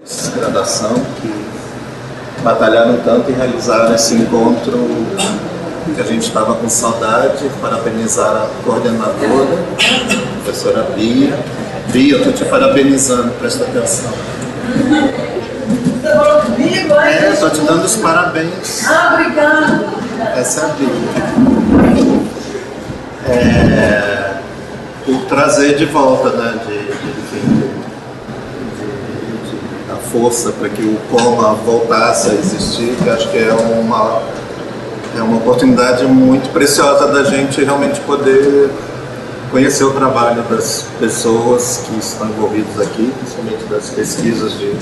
Graduação que batalharam tanto em realizar esse encontro que a gente estava com saudade. Parabenizar a coordenadora, a professora Bia. Bia, eu estou te parabenizando, presta atenção. Você falou comigo, é? Estou te dando os parabéns. Obrigada. Essa é a Bia. Por trazer de volta, né, a força para que o coma voltasse a existir, que acho que é uma oportunidade muito preciosa da gente realmente poder conhecer o trabalho das pessoas que estão envolvidas aqui, principalmente das pesquisas de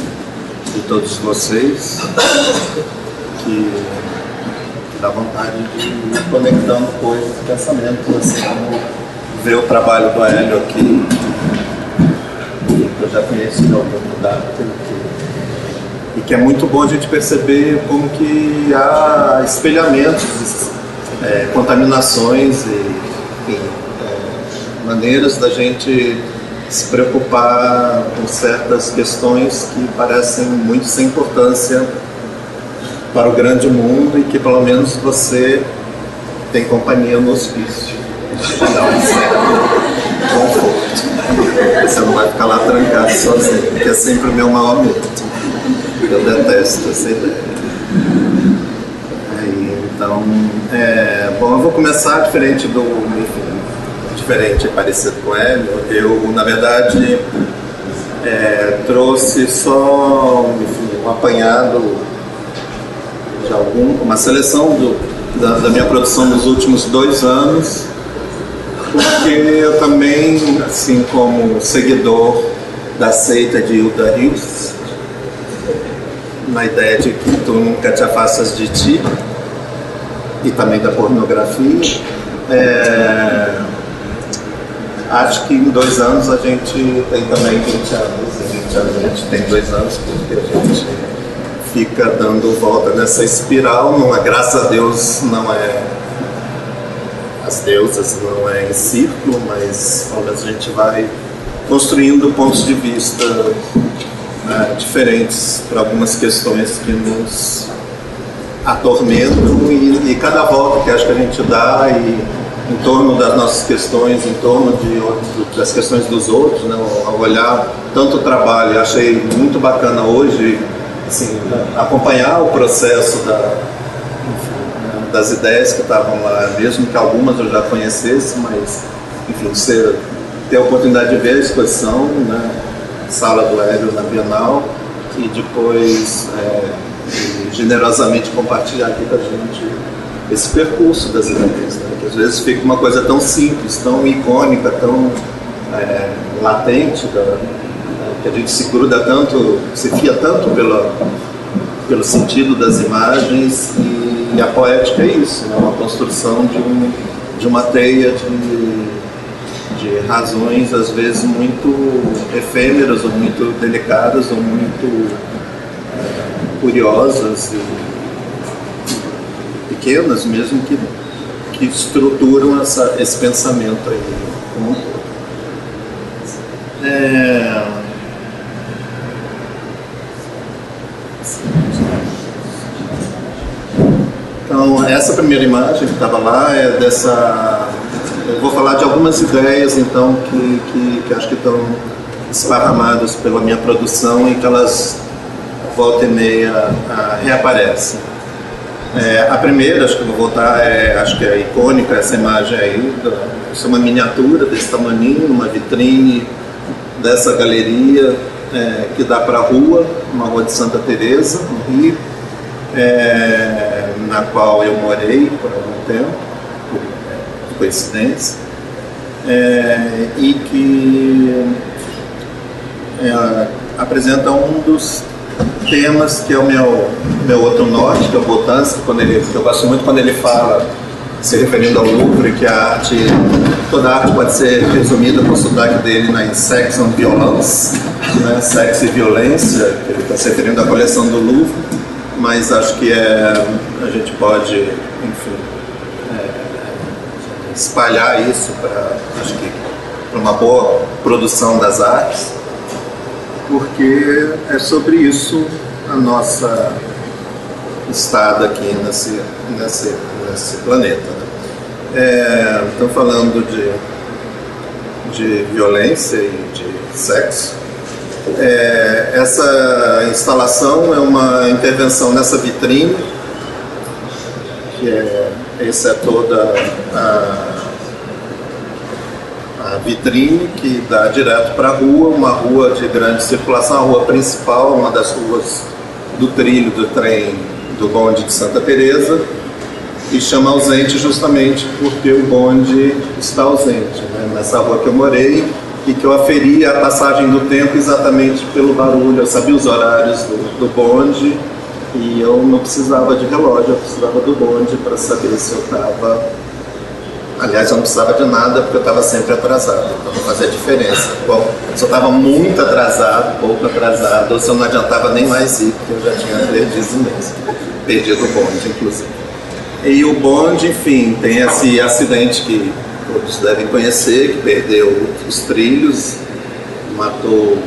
todos vocês, que dá vontade de ir conectando coisas, pensamentos, assim, como ver o trabalho do Hélio aqui, que eu já conheci na oportunidade, e que é muito bom a gente perceber como que há espelhamentos, contaminações e, enfim, maneiras da gente se preocupar com certas questões que parecem muito sem importância para o grande mundo e que pelo menos você tem companhia no hospício. Dá um certo conforto. Você não vai ficar lá trancado sozinho, que é sempre o meu maior medo. Eu detesto essa ideia. Então, bom, eu vou começar diferente parecido com o Hélio. Eu, na verdade, trouxe só um apanhado de uma seleção da minha produção nos últimos 2 anos, porque eu também, assim como seguidor da seita de Hilda Hilst, na ideia de que tu nunca te afastas de ti, e também da pornografia, acho que em 2 anos a gente tem também 20 anos. Em 20 anos a gente tem 2 anos, porque a gente fica dando volta nessa espiral. Graças a Deus não é as deusas, não é em círculo, mas pelo menos a gente vai construindo pontos de vista diferentes para algumas questões que nos atormentam, e cada volta que acho que a gente dá em torno das nossas questões, em torno das questões dos outros, né? Ao olhar tanto o trabalho, achei muito bacana hoje, assim, acompanhar o processo das ideias que estavam lá, mesmo que algumas eu já conhecesse, mas enfim, ter a oportunidade de ver a exposição, né? Sala do Hélio na Bienal, e depois generosamente compartilhar aqui com a gente esse percurso das ideias, né? Que às vezes fica uma coisa tão simples, tão icônica, tão latente, que a gente se gruda tanto, se fia tanto pelo sentido das imagens, e a poética é isso, né? Uma construção de uma teia de razões, às vezes muito efêmeras, ou muito delicadas, ou muito curiosas e pequenas mesmo, que estruturam esse pensamento aí. Então, essa primeira imagem que estava lá é dessa... Eu vou falar de algumas ideias, então, que acho que estão esparramadas pela minha produção, e que elas, volta e meia, reaparecem. A primeira, acho que eu vou voltar, acho que é icônica, essa imagem aí. Isso é uma miniatura desse tamaninho, numa vitrine dessa galeria, que dá para a rua, uma rua de Santa Teresa, no Rio, na qual eu morei por algum tempo, por coincidência, e que apresenta um dos temas que é o meu outro norte, que é o Boltanski, que eu gosto muito quando ele fala, se referindo ao Louvre, que a arte, toda arte pode ser resumida com o sotaque dele em Sex and Violence, né? Sexo e violência, que ele está se referindo à coleção do Louvre, mas acho que a gente pode, enfim, espalhar isso para uma boa produção das artes. porque é sobre isso a nossa estada aqui nesse planeta, né? Estão falando de violência e de sexo. Essa instalação é uma intervenção nessa vitrine, essa é toda a vitrine que dá direto para a rua, uma rua de grande circulação, a rua principal, uma das ruas do trilho do trem do bonde de Santa Teresa, e chama ausente justamente porque o bonde está ausente, né? Nessa rua que eu morei e que eu aferia a passagem do tempo exatamente pelo barulho. Eu sabia os horários do bonde e eu não precisava de relógio, eu precisava do bonde para saber se eu estava... Aliás, eu não precisava de nada porque eu estava sempre atrasado, então não fazia diferença. Bom, se eu estava muito atrasado, pouco atrasado, ou se eu não adiantava nem mais ir, porque eu já tinha perdido mesmo. Perdido o bonde, inclusive. E o bonde, enfim, tem esse acidente que todos devem conhecer, que perdeu os trilhos, matou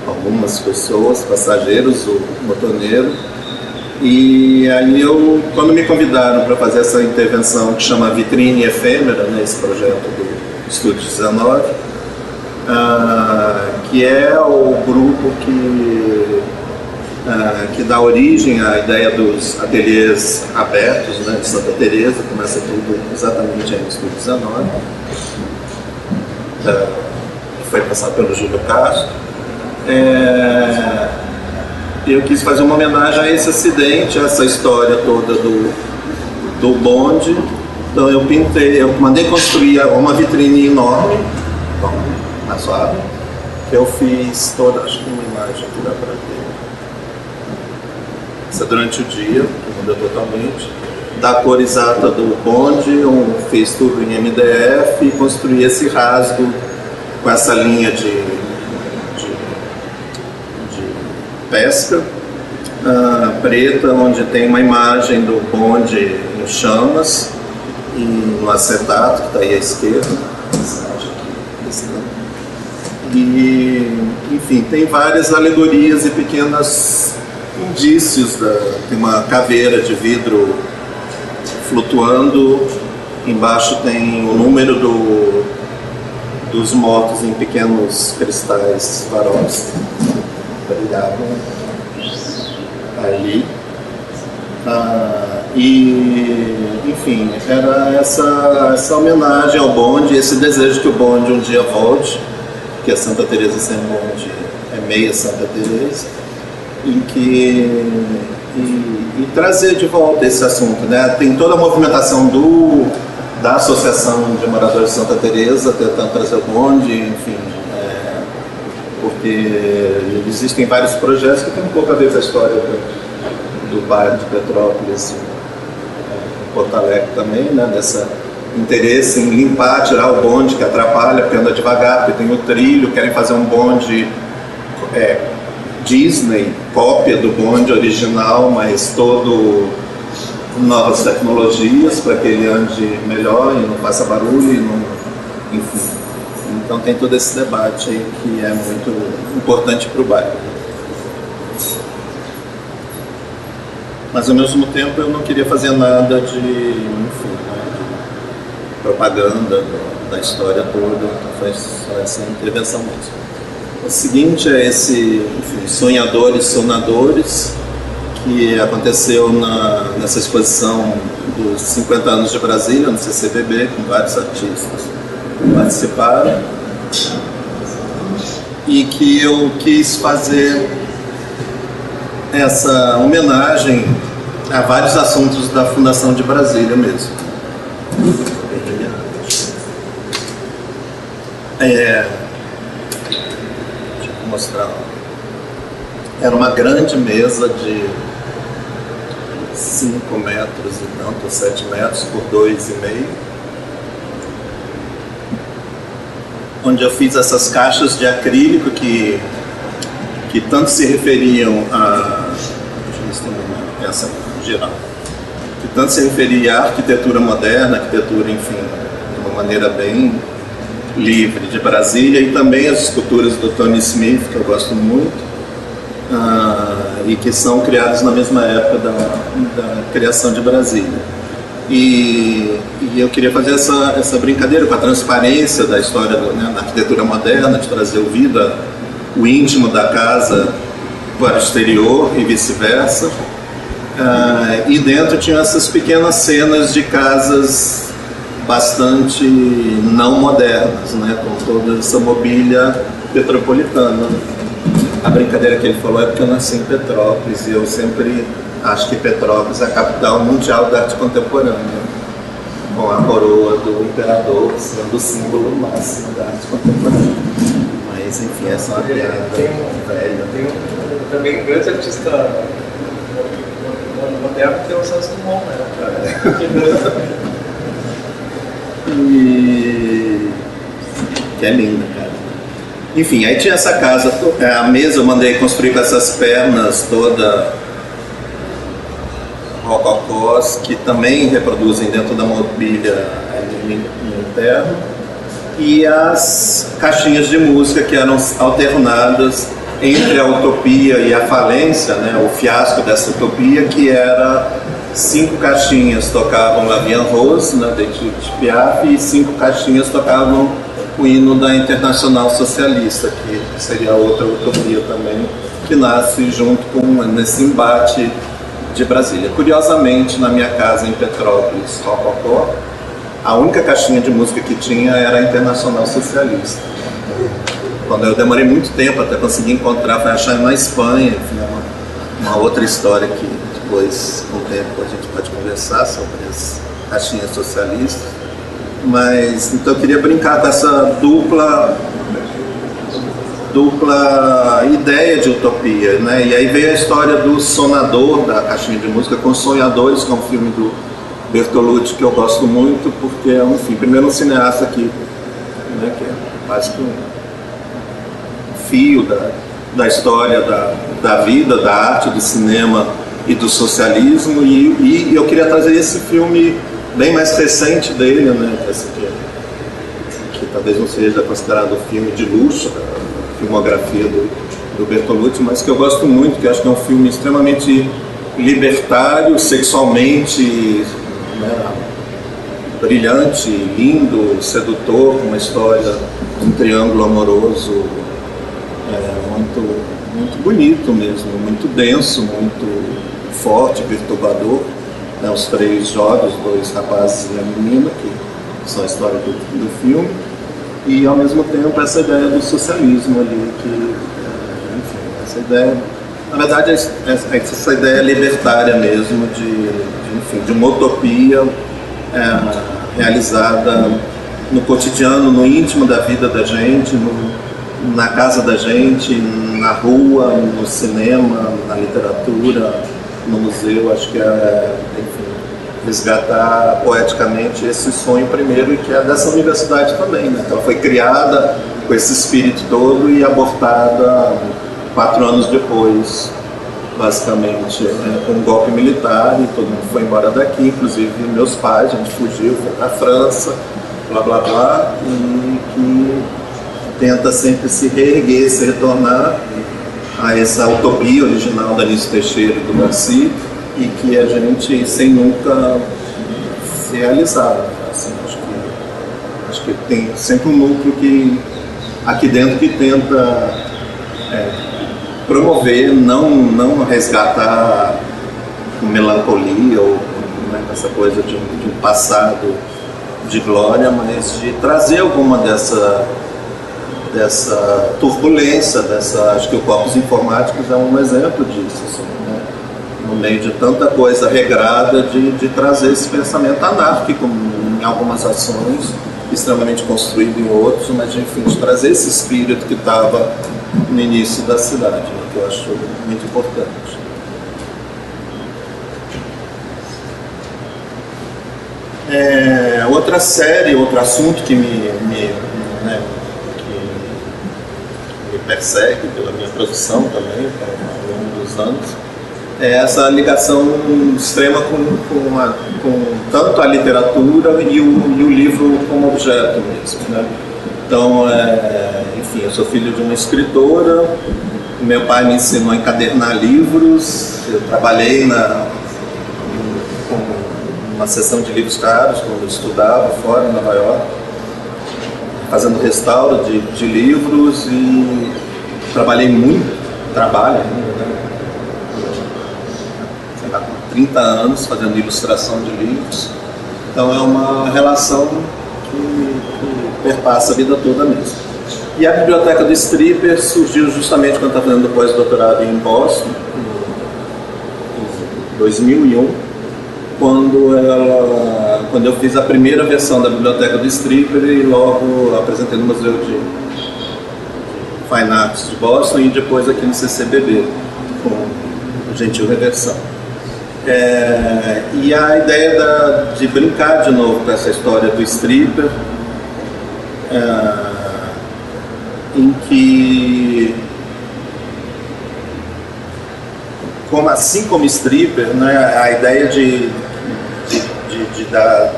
algumas pessoas, passageiros, o motoneiro. E aí quando me convidaram para fazer essa intervenção que chama Vitrine Efêmera, né, esse projeto do Estúdio 19, que é o grupo que dá origem à ideia dos ateliês abertos, né, de Santa Teresa, começa tudo exatamente aí no Estúdio 19, que foi passado pelo Júlio Castro. Eu quis fazer uma homenagem a esse acidente, a essa história toda do bonde. Então eu mandei construir uma vitrine enorme, razoável, que eu fiz toda, acho que uma imagem que dá para ver. Isso é durante o dia, que mudou totalmente. Da cor exata do bonde, eu fiz tudo em MDF e construí esse rasgo com essa linha de pesca preta, onde tem uma imagem do bonde em chamas e no acetato, que está aí à esquerda. E, enfim, tem várias alegorias e pequenos indícios. Tem uma caveira de vidro flutuando, embaixo tem o número dos mortos em pequenos cristais faróis. Brilhavam ali. E, enfim, era essa homenagem ao bonde, esse desejo que o bonde um dia volte, que a Santa Teresa sem bonde é meia Santa Teresa, e trazer de volta esse assunto, né? Tem toda a movimentação da Associação de Moradores de Santa Teresa tentando trazer o bonde, enfim, porque existem vários projetos que têm um pouco a ver com a história do bairro de Petrópolis, Porto Alegre também, né, desse interesse em limpar, tirar o bonde que atrapalha, porque anda devagar, porque tem o trilho, querem fazer um bonde Disney, cópia do bonde original, mas todo novas tecnologias para que ele ande melhor e não faça barulho, enfim. Então tem todo esse debate aí que é muito importante para o bairro. Mas ao mesmo tempo eu não queria fazer nada de propaganda da história toda, então foi só essa intervenção mesmo. O seguinte é esse, enfim, Sonhadores, Sonadores, que aconteceu nessa exposição dos 50 anos de Brasília, no CCBB, com vários artistas que participaram, e que eu quis fazer essa homenagem a vários assuntos da Fundação de Brasília mesmo. Deixa eu mostrar. Era uma grande mesa de 5 metros e tanto, 7 metros por 2,5, onde eu fiz essas caixas de acrílico que tanto se referiam a... Deixa eu ver se tem essa geral. Que tanto se referia à arquitetura moderna, arquitetura, enfim, de uma maneira bem Livre de Brasília, e também as esculturas do Tony Smith, que eu gosto muito, e que são criadas na mesma época da criação de Brasília. E eu queria fazer essa brincadeira com a transparência da história da arquitetura moderna, de trazer o íntimo da casa para o exterior e vice-versa. E dentro tinha essas pequenas cenas de casas bastante não modernas, né, com toda essa mobília petropolitana. A brincadeira que ele falou é porque eu nasci em Petrópolis e eu sempre acho que Petrópolis é a capital mundial da arte contemporânea, com a coroa do imperador sendo o símbolo máximo da arte contemporânea. Mas enfim, essa é uma piada velha. Tem também um grande artista moderno que é o Santos Dumont, né? Que é linda, cara. Enfim, aí tinha essa casa, a mesa eu mandei construir com essas pernas toda rococós, que também reproduzem dentro da mobília interna, e as caixinhas de música que eram alternadas entre a utopia e a falência, né, o fiasco dessa utopia, que era 5 caixinhas tocavam La Vie en Rose, né, de Piaf, e 5 caixinhas tocavam o hino da Internacional Socialista, que seria outra utopia também, que nasce junto com nesse embate de Brasília. Curiosamente, na minha casa em Petrópolis, Rococó, a única caixinha de música que tinha era a Internacional Socialista. Quando eu demorei muito tempo até conseguir encontrar, foi achar na Espanha, enfim, uma outra história que depois, com o tempo, a gente pode conversar sobre as caixinhas socialistas. Mas, então eu queria brincar com essa dupla ideia de utopia, né? E aí veio a história do sonador da caixinha de música com Sonhadores, que é um filme do Bertolucci que eu gosto muito, porque é primeiro um cineasta que é quase que um fio da história da vida, da arte, do cinema e do socialismo, e eu queria trazer esse filme bem mais recente dele, né, que talvez não seja considerado um filme de luxo, a filmografia do Bertolucci, mas que eu gosto muito, que eu acho que é um filme extremamente libertário, sexualmente, né, brilhante, lindo, sedutor, com uma história, um triângulo amoroso muito bonito mesmo, muito denso, muito forte, perturbador, né, os 3 jovens, 2 rapazes e a menina, que são a história do filme, e ao mesmo tempo essa ideia do socialismo ali, que, enfim, essa ideia, na verdade, essa ideia libertária mesmo de uma utopia realizada no cotidiano, no íntimo da vida da gente, na casa da gente, na rua, no cinema, na literatura, no museu. Acho que enfim, resgatar poeticamente esse sonho primeiro, e que é dessa universidade também, né? Ela foi criada com esse espírito todo e abortada 4 anos depois, basicamente, com um golpe militar, e todo mundo foi embora daqui, inclusive meus pais. A gente fugiu, foi para a França, blá blá blá, e que tenta sempre se reerguer, se retornar a essa utopia original da Anísio Teixeira e do Garcia, e que a gente, sem nunca se realizar, assim, acho que tem sempre um núcleo aqui dentro que tenta promover, não resgatar com melancolia ou, né, essa coisa de um passado de glória, mas de trazer alguma dessa turbulência, acho que o Corpos Informáticos é um exemplo disso, assim, né? No meio de tanta coisa regrada, de trazer esse pensamento anárquico em algumas ações, extremamente construído em outros, mas enfim, de trazer esse espírito que estava no início da cidade, né, que eu acho muito importante. Outra série, outro assunto que me persegue pela minha produção também, ao longo dos anos, é essa ligação extrema com tanto a literatura e o livro como objeto mesmo, né? Então, enfim, eu sou filho de uma escritora, meu pai me ensinou a encadernar livros, eu trabalhei com uma seção de livros caros quando eu estudava fora, em Nova York, fazendo restauro de livros, e trabalhei muito, trabalho ainda, né? Sei lá, com 30 anos fazendo ilustração de livros. Então é uma relação que perpassa a vida toda mesmo. E a biblioteca do Strieper surgiu justamente quando eu estava fazendo pós-doutorado em Boston, em 2001, quando eu fiz a primeira versão da biblioteca do Strieper e logo apresentei no Museu de Fine Arts de Boston e depois aqui no CCBB, com gentil reversão. E a ideia de brincar de novo com essa história do Strieper, em que, assim como Strieper, né, a ideia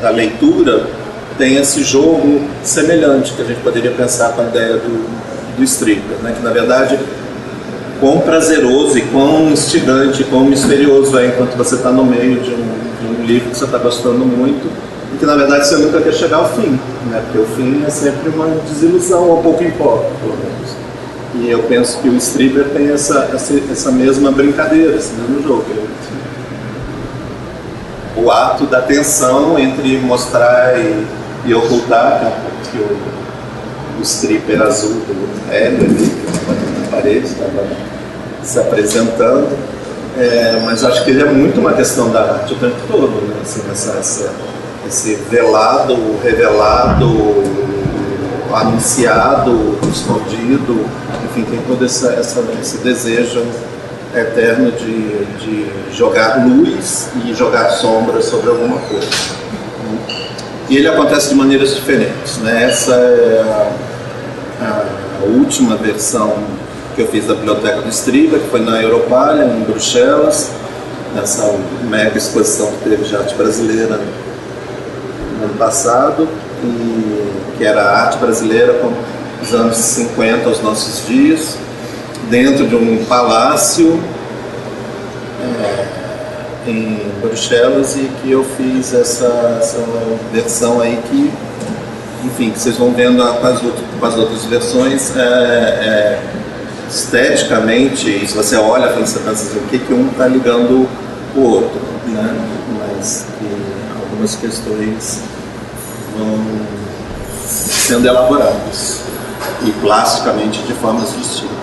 da leitura tem esse jogo semelhante que a gente poderia pensar com a ideia do Strieper, né, que na verdade quão prazeroso e quão instigante, quão misterioso é enquanto você está no meio de um livro que você está gostando muito e que na verdade você nunca quer chegar ao fim, né? Porque o fim é sempre uma desilusão, ou pouco importa, pelo menos. E eu penso que o Strieper tem essa mesma brincadeira, esse mesmo jogo. O ato da tensão entre mostrar e ocultar, que o Strieper azul do Hélio ali, que estava na parede, estava se apresentando, mas acho que ele é muito uma questão da arte o tempo todo, né? Assim, esse velado, revelado, anunciado, escondido, enfim, tem todo esse desejo eterno de jogar luz e jogar sombra sobre alguma coisa. E ele acontece de maneiras diferentes, né? Essa é a última versão que eu fiz da Biblioteca do Strieper, que foi na Europalha, em Bruxelas, nessa mega exposição que teve de arte brasileira no ano passado, que era a arte brasileira dos anos 50 aos nossos dias, dentro de um palácio em Bruxelas, e que eu fiz essa versão aí que, enfim, que vocês vão vendo com as outras versões, esteticamente, e se você olha, você pensa assim, o que um está ligando o outro, né? Mas que algumas questões vão sendo elaboradas e plasticamente de formas distintas.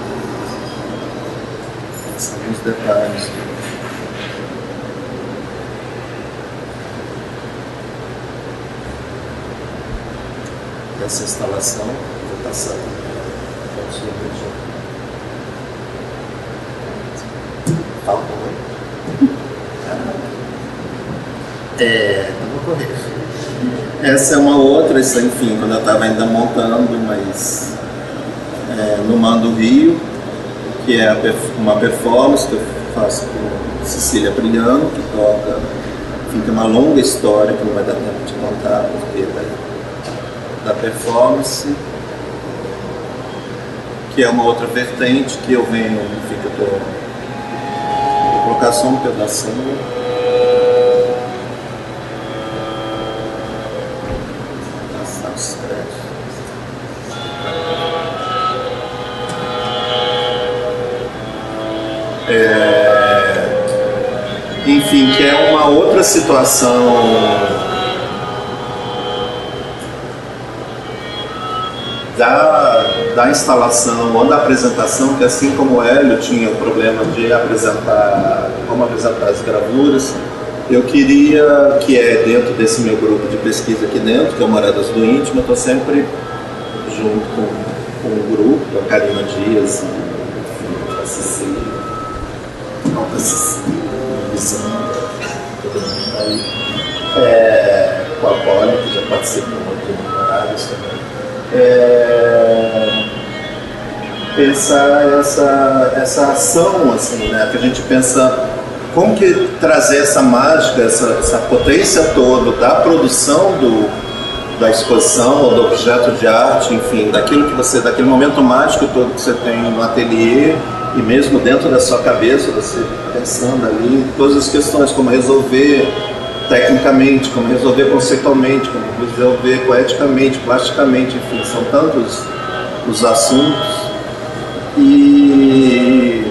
São os detalhes. Essa instalação, vou passar essa é uma outra, enfim, quando eu estava ainda montando, mas no Mando Rio, que é uma performance que eu faço com Cecília Brilhano, que toca, enfim, tem uma longa história que não vai dar tempo de contar, porque da performance, que é uma outra vertente que eu venho, enfim, que eu vou colocar só um pedacinho. Enfim, que é uma outra situação da instalação ou da apresentação, que assim como o Hélio tinha o problema de como apresentar as gravuras, eu queria, que é dentro desse meu grupo de pesquisa aqui dentro, que é o Moradas do Íntimo, eu estou sempre junto com o grupo, a Karina Dias, a Cecília, a Cecília, todo mundo aí, com a Polly, que já participou aqui no Moradas também. Pensar essa ação, assim, né, que a gente pensa como que trazer essa mágica, essa potência toda da produção da exposição ou do objeto de arte, enfim, daquele momento mágico todo que você tem no ateliê e mesmo dentro da sua cabeça, você pensando ali, todas as questões, como resolver tecnicamente, como resolver conceitualmente, como resolver poeticamente, plasticamente, enfim, são tantos os assuntos. E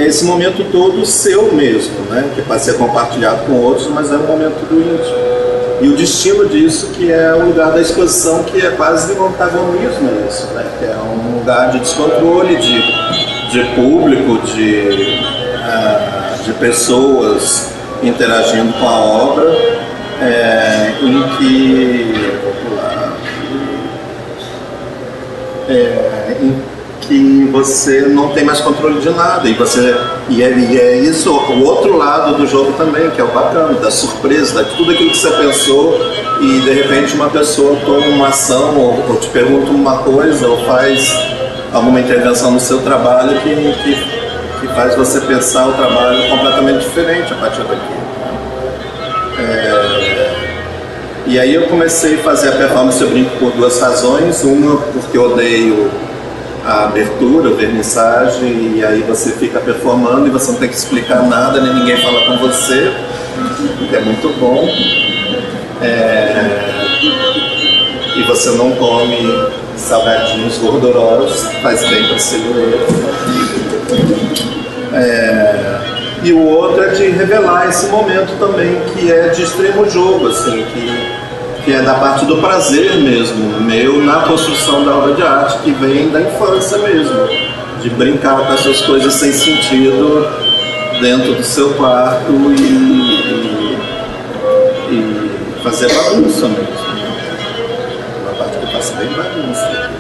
é esse momento todo seu mesmo, né? Que pode ser compartilhado com outros, mas é um momento do íntimo. E o destino disso que é o lugar da exposição, que é quase um antagonismo isso, né? Que é um lugar de descontrole, de público, de pessoas interagindo com a obra, em que você não tem mais controle de nada, e é isso o outro lado do jogo também, que é o bacana, da surpresa, de tudo aquilo que você pensou e de repente uma pessoa toma uma ação ou te pergunta uma coisa ou faz alguma intervenção no seu trabalho que faz você pensar o trabalho completamente diferente a partir daqui. E aí eu comecei a fazer a performance, eu brinco, por duas razões. Uma, porque eu odeio a abertura, a vernissagem, e aí você fica performando e você não tem que explicar nada, nem ninguém fala com você, o que é muito bom. E você não come salgadinhos gordurosos, faz bem para a silhueta. E o outro é de revelar esse momento também, que é de extremo jogo, assim, que é da parte do prazer mesmo, meu, na construção da obra de arte, que vem da infância mesmo, de brincar com essas coisas sem sentido dentro do seu quarto e fazer bagunça mesmo. Uma parte que eu faço bem bagunça.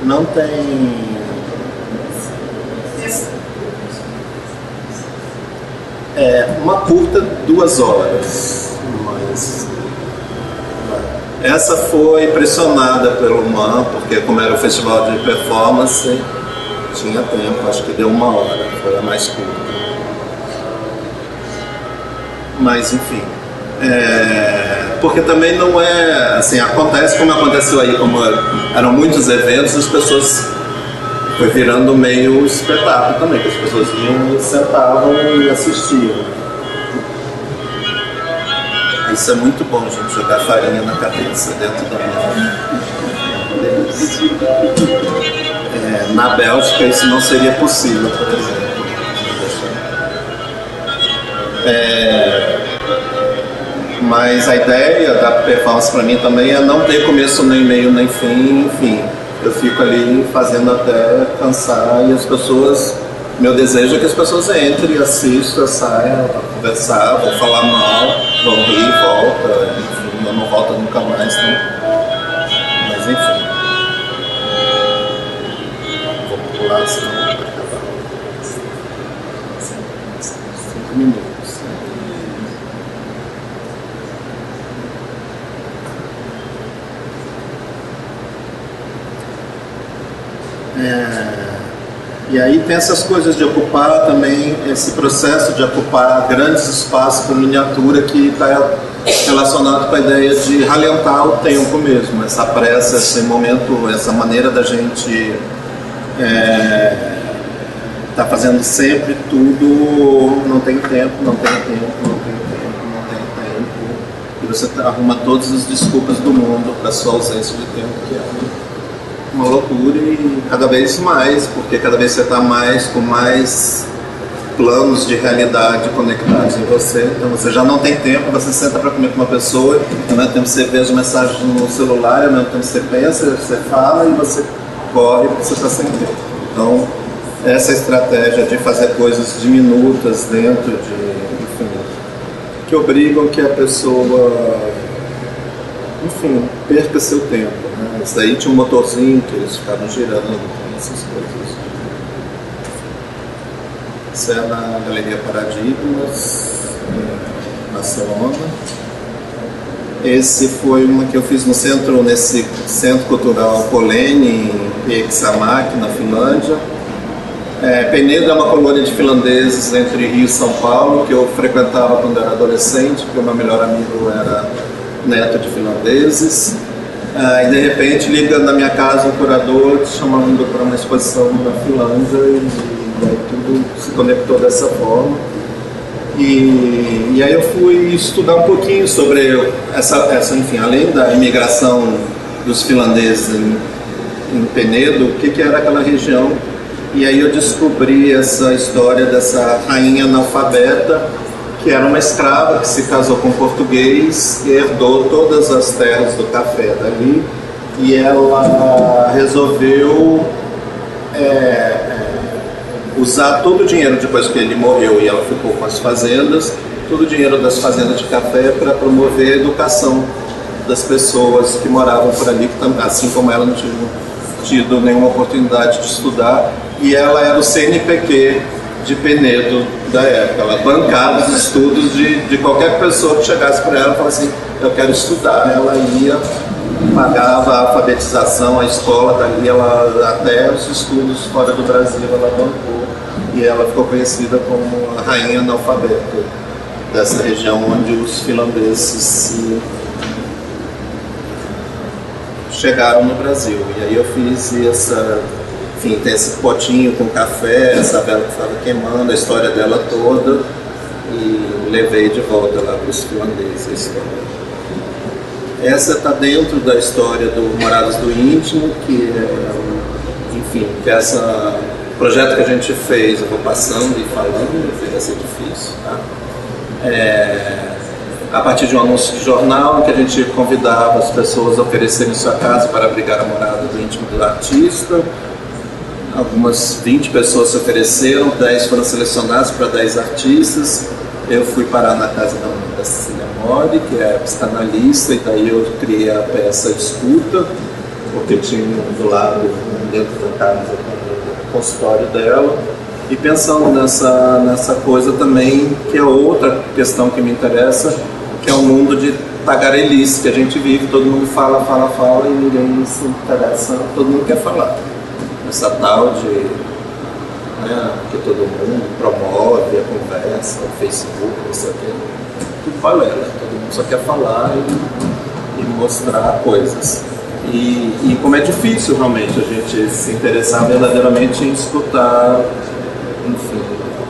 Não tem... uma curta, 2 horas, mas essa foi pressionada pelo MAN, porque como era o festival de performance, tinha tempo, acho que deu 1 hora, foi a mais curta. Mas enfim, porque também não é, assim, acontece como aconteceu aí, como eram muitos eventos, as pessoas foi virando meio espetáculo também, que as pessoas iam e sentavam e assistiam. Isso é muito bom, gente, jogar farinha na cabeça dentro da mão. Na Bélgica isso não seria possível, por exemplo. Mas a ideia da performance para mim também é não ter começo, nem meio, nem fim, enfim. Eu fico ali fazendo até cansar e as pessoas... Meu desejo é que as pessoas entrem, assistam, saiam, vão conversar, vão falar mal, vão rir, voltam, enfim, eu não volto nunca mais, né? Mas enfim. Vou pular, senão vai acabar. 5 minutos. E aí tem essas coisas de ocupar também, esse processo de ocupar grandes espaços com miniatura que está relacionado com a ideia de ralentar o tempo mesmo, essa pressa, esse momento, essa maneira da gente tá fazendo sempre tudo, não tem tempo, não tem tempo, não tem tempo, não tem tempo, e você arruma todas as desculpas do mundo para sua ausência de tempo, que é uma loucura, e cada vez mais, porque cada vez você está com mais planos de realidade conectados em você, então você já não tem tempo, você senta para comer com uma pessoa, ao mesmo tempo você vê as mensagens no celular, ao mesmo tempo você pensa, você fala e você corre porque você está sem tempo. Então essa estratégia de fazer coisas diminutas dentro de, enfim, que obrigam que a pessoa, enfim, perca seu tempo. Isso daí tinha um motorzinho que eles ficavam girando, essas coisas. Isso é na Galeria Paradigmas, em Barcelona. Esse foi uma que eu fiz nesse Centro Cultural Poleni, em Pieksämäki, na Finlândia. Penedo é uma colônia de finlandeses entre Rio e São Paulo, que eu frequentava quando era adolescente, porque o meu melhor amigo era neto de finlandeses. E de repente liga na minha casa um curador chamando para uma exposição na Finlândia e aí tudo se conectou dessa forma. E aí eu fui estudar um pouquinho sobre enfim, além da imigração dos finlandeses em Penedo, o que era aquela região. E aí eu descobri essa história dessa rainha analfabeta, que era uma escrava que se casou com um português e herdou todas as terras do café dali, e ela resolveu usar todo o dinheiro depois que ele morreu e ela ficou com as fazendas, todo o dinheiro das fazendas de café para promover a educação das pessoas que moravam por ali, que, assim como ela, não tinha tido nenhuma oportunidade de estudar, e ela era o CNPq de Penedo da época. Ela bancava os estudos de qualquer pessoa que chegasse para ela e falasse assim, eu quero estudar. Ela ia, pagava a alfabetização, a escola dali, até os estudos fora do Brasil ela bancou, e ela ficou conhecida como a rainha analfabeta dessa região onde os finlandeses chegaram no Brasil. E aí eu fiz enfim, tem esse potinho com café, essa vela que estava queimando, a história dela toda, e levei de volta lá para os finlandeses a história. Essa está dentro da história do Moradas do Íntimo, que enfim, que é esse projeto que a gente fez, eu vou passando e falando, vai ser difícil, tá? A partir de um anúncio de jornal, em que a gente convidava as pessoas a oferecerem sua casa para abrigar a morada do íntimo do artista. Algumas 20 pessoas se ofereceram, 10 foram selecionadas para 10 artistas. Eu fui parar na casa da Cecília Mori, que é psicanalista, e daí eu criei a peça Escuta, porque tinha do lado, dentro da casa, o consultório dela. E pensando nessa coisa também, que é outra questão que me interessa, que é o mundo de tagarelice que a gente vive, todo mundo fala e ninguém se interessa, todo mundo quer falar. Essa tal de que todo mundo promove a conversa, o Facebook, isso aqui, tudo balela, todo mundo só quer falar e mostrar coisas. E como é difícil realmente a gente se interessar verdadeiramente em escutar, enfim,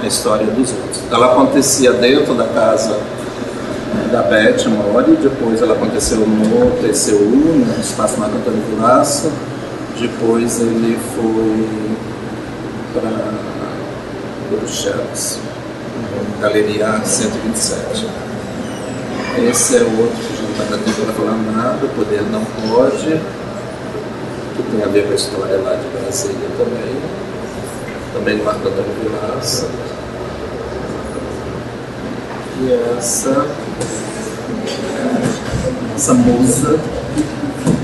a história dos outros. Ela acontecia dentro da casa da Beth Mori, depois ela aconteceu no TCU, no Espaço Marco Antônio Vilaça, depois ele foi para Bruxelas, Galeria 127. Esse é o outro que a gente não está tentando falar nada, o Poder Não Pode, que tem a ver com a história lá de Brasília também no Marco Antônio Vilaça. E essa musa,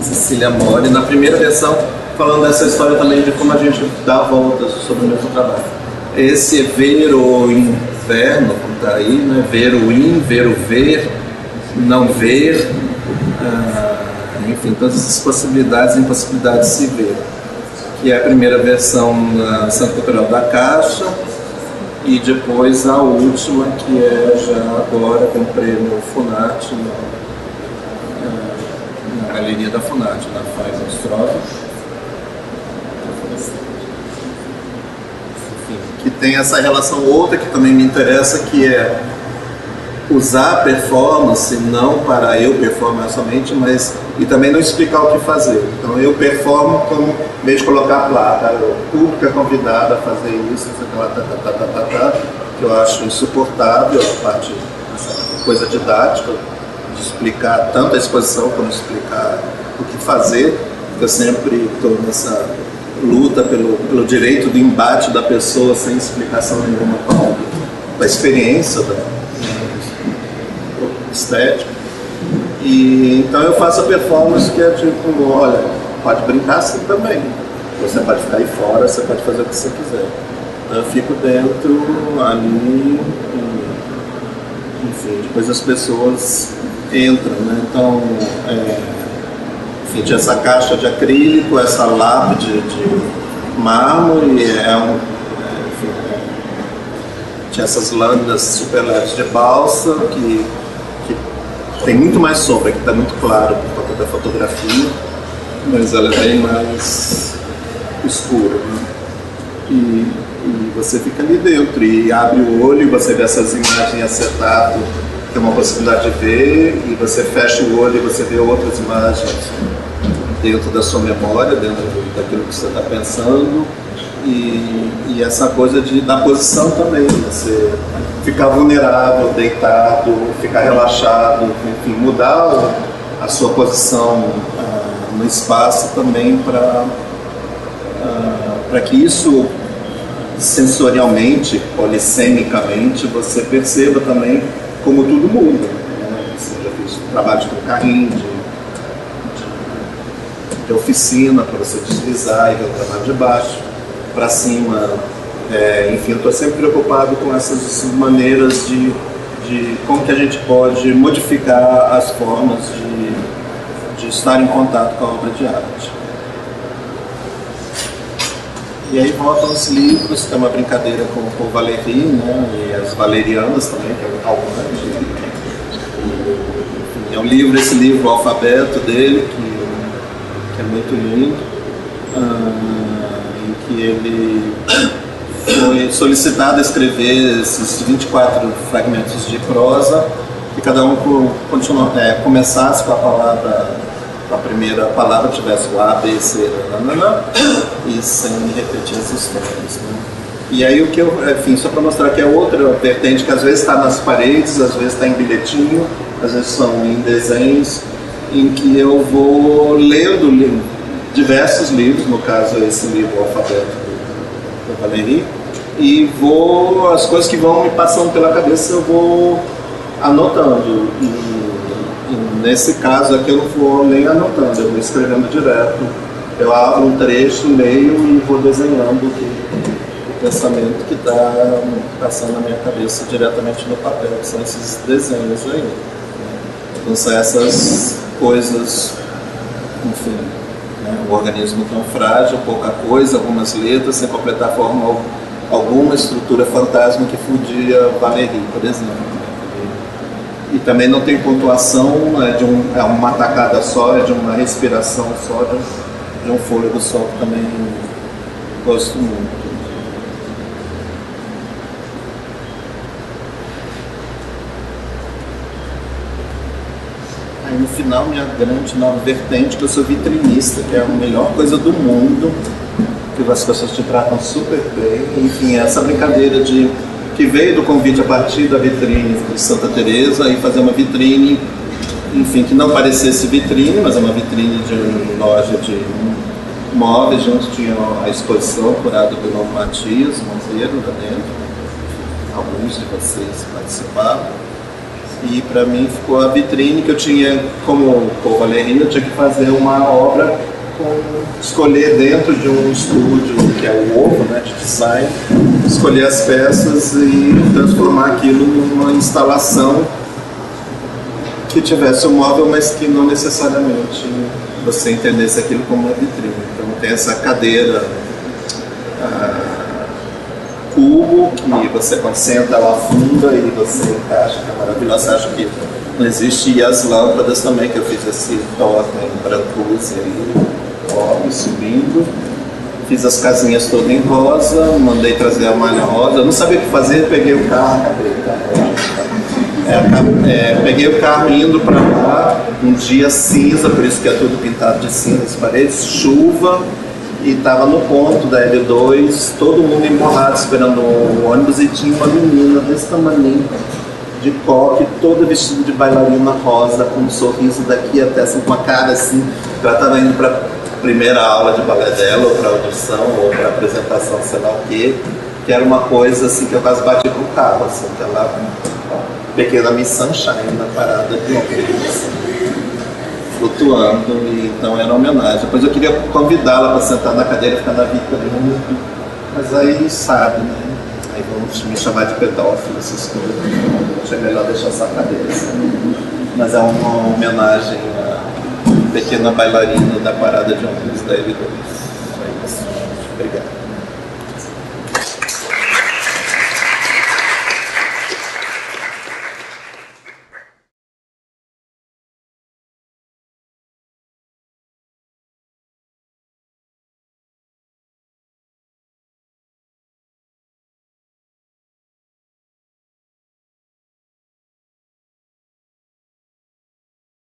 Cecília Mori, na primeira versão, falando dessa história também de como a gente dá voltas sobre o mesmo trabalho. Esse ver o inverno, como está aí, né? Ver o ver o ver, não ver, enfim, todas essas possibilidades e impossibilidades de se ver. Que é a primeira versão na Centro Cultural da Caixa, e depois a última, que é já agora com o prêmio Funarte, na Galeria da Funarte, na Faz Ostrov. Que tem essa relação outra que também me interessa, que é usar a performance não para eu performar somente, mas e também não explicar o que fazer. Então eu performo como meio de colocar a placa, o público é convidado a fazer isso, que eu acho insuportável, a parte dessa coisa didática, de explicar tanto a exposição como explicar o que fazer. Eu sempre estou nessa luta pelo direito do embate da pessoa sem explicação nenhuma da experiência da estética. E então eu faço a performance que é tipo, olha, pode brincar assim também, você pode ficar aí fora, você pode fazer o que você quiser. Então eu fico dentro ali, enfim, depois as pessoas entram, né? Então enfim, tinha essa caixa de acrílico, essa lápide de mármore, tinha essas lâminas super leves de balsa, que tem muito mais sombra, que está muito claro por conta da fotografia, mas ela é bem mais escura, né? E você fica ali dentro e abre o olho e você vê essas imagens em acetato, que é uma possibilidade de ver, e você fecha o olho e você vê outras imagens dentro da sua memória, dentro daquilo que você está pensando, e essa coisa da posição também, você ficar vulnerável, deitado, ficar relaxado, enfim, mudar a sua posição no espaço também para que isso sensorialmente, polissemicamente, você perceba também como tudo muda, né? Você já fez trabalho com carrinho, de oficina para você deslizar e ver o trabalho de baixo para cima. Enfim, eu estou sempre preocupado com essas maneiras de como que a gente pode modificar as formas de estar em contato com a obra de arte. E aí voltam os livros, que é uma brincadeira com o Paul Valéry, né, e as valerianas também, que é o Calvante. É um livro, esse livro, o alfabeto dele, que é muito lindo, em que ele foi solicitado a escrever esses 24 fragmentos de prosa, que cada um começasse com a palavra, a primeira palavra tivesse o A, B, C, nanana, e sem repetir as histórias, né? E aí o que enfim, só para mostrar que é outra vertente, que às vezes está nas paredes, às vezes está em bilhetinho, às vezes são em desenhos, em que eu vou lendo diversos livros, no caso esse livro, o alfabeto do Valéry, e as coisas que vão me passando pela cabeça eu vou anotando. E nesse caso aqui eu não vou nem anotando, eu vou escrevendo direto. Eu abro um trecho, leio e vou desenhando o pensamento que está passando na minha cabeça diretamente no papel, que são esses desenhos aí. Então são essas coisas, enfim, né? Um organismo tão frágil, pouca coisa, algumas letras, sem completar a forma alguma estrutura fantasma que fundia Valéry, por exemplo. E também não tem pontuação, é uma tacada só, é de uma respiração só, de um fôlego só, que também gosto muito. Aí no final, minha grande nova vertente, que eu sou vitrinista, que é a melhor coisa do mundo, que as pessoas te tratam super bem. Enfim, essa brincadeira que veio do convite a partir da vitrine de Santa Teresa, e fazer uma vitrine, enfim, que não parecesse vitrine, mas é uma vitrine de uma loja de móveis. Junto tinha a exposição curada pelo Matias Monteiro lá dentro, alguns de vocês participaram, e para mim ficou a vitrine que eu tinha, como Paul Valéry, eu tinha que fazer uma obra, escolher dentro de um estúdio, que é o ovo, né, de design, escolher as peças e transformar aquilo numa instalação que tivesse um móvel, mas que não necessariamente você entendesse aquilo como uma vitrine. Então tem essa cadeira cubo, que você quando senta ela afunda e você encaixa, que é maravilhoso. Acho que não existe. E as lâmpadas também, que eu fiz esse totem brancuze aí, ó, subindo. Fiz as casinhas todas em rosa, mandei trazer a malha rosa. Eu não sabia o que fazer, peguei o carro, peguei o carro indo para lá, um dia cinza, por isso que é tudo pintado de cinza as paredes, chuva, e estava no ponto da L2, todo mundo embolado esperando o ônibus, e tinha uma menina desse tamanho, de coque, toda vestida de bailarina rosa, com um sorriso daqui até assim, com a cara assim, ela estava indo para primeira aula de balé dela, ou para audição, ou para apresentação, sei lá o quê, que era uma coisa assim que eu quase bati com o carro, assim, que ela, pequena Miss Sunshine na parada de ônibus, flutuando, e então era uma homenagem. Depois eu queria convidá-la para sentar na cadeira e ficar na vitrine, mas aí sabe, né? Aí vão me chamar de pedófilo, essas coisas. Achei melhor deixar essa cabeça. Mas é uma homenagem à pequena bailarina da parada de ônibus da L2. É isso. Obrigado.